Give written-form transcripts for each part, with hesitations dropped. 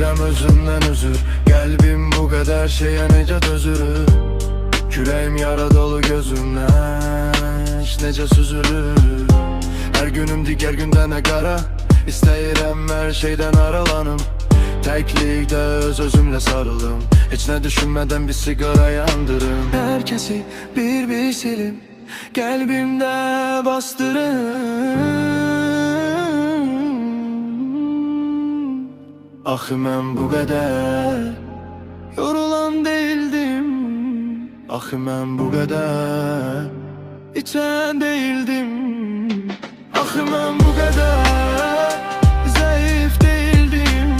İstəyirəm özümdən özür. Qəlbim bu qədər şeyə necə dözür? Kürəyim yara dolu gözümdən necə süzülür? Hər günüm digər gündən qara. İstəyirəm hər şeydən aralanım. Təklikdə öz-özümlə sarılım. Heç nə düşünmədən bir siqara yandırım. Hər kəsi bir silim, qəlbimdə bastırım. Axı mən bu qədər yorulan deyildim. Axı mən bu qədər içən deyildim. Axı mən bu qədər zəif deyildim.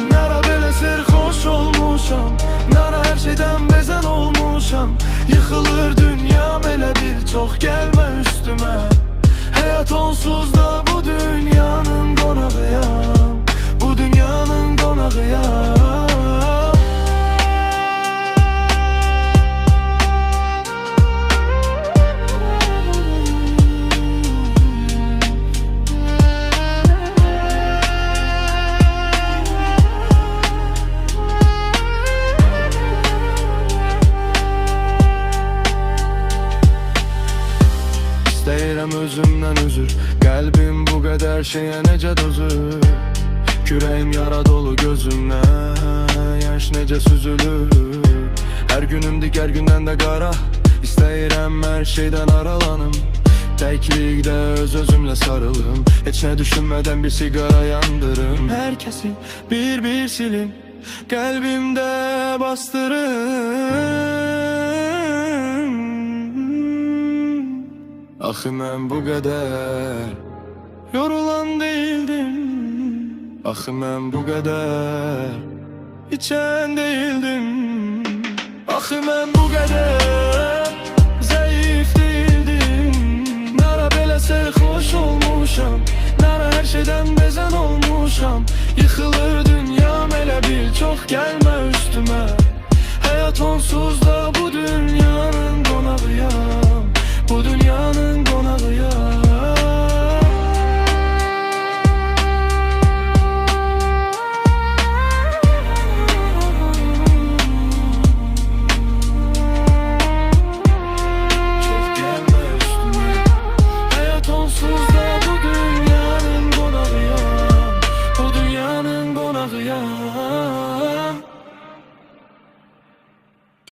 Nara belə sərxoş olmuşam, nara hər şeydən bezən olmuşam. Yıxılır dünyam, elə bir çox gəlmə üstümə. Həyat onsuz da bu dünyanın qonağıyam. Bu dünyanın qonağıyam. İstəyirəm özümdən üzür. Qəlbim bu qədər şeyə necə dözür? Kürəyim yara dolu gözümdən yaş necə süzülür? Hər günüm digər gündən də qara. İstəyirəm hər şeydən aralanım. Təklikdə öz-özümlə sarılım. Heç nə düşünmədən bir siqara yandırım. Hər kəsi bir silim, qəlbimdə bastırım. Axı mən bu qədər yorulan deyildim. Axı mən bu qədər içən deyildim. Axı mən bu qədər zəif deyildim. Nara belə sərxoş olmuşam, nara hər şeydən bezən olmuşam. Yıxılır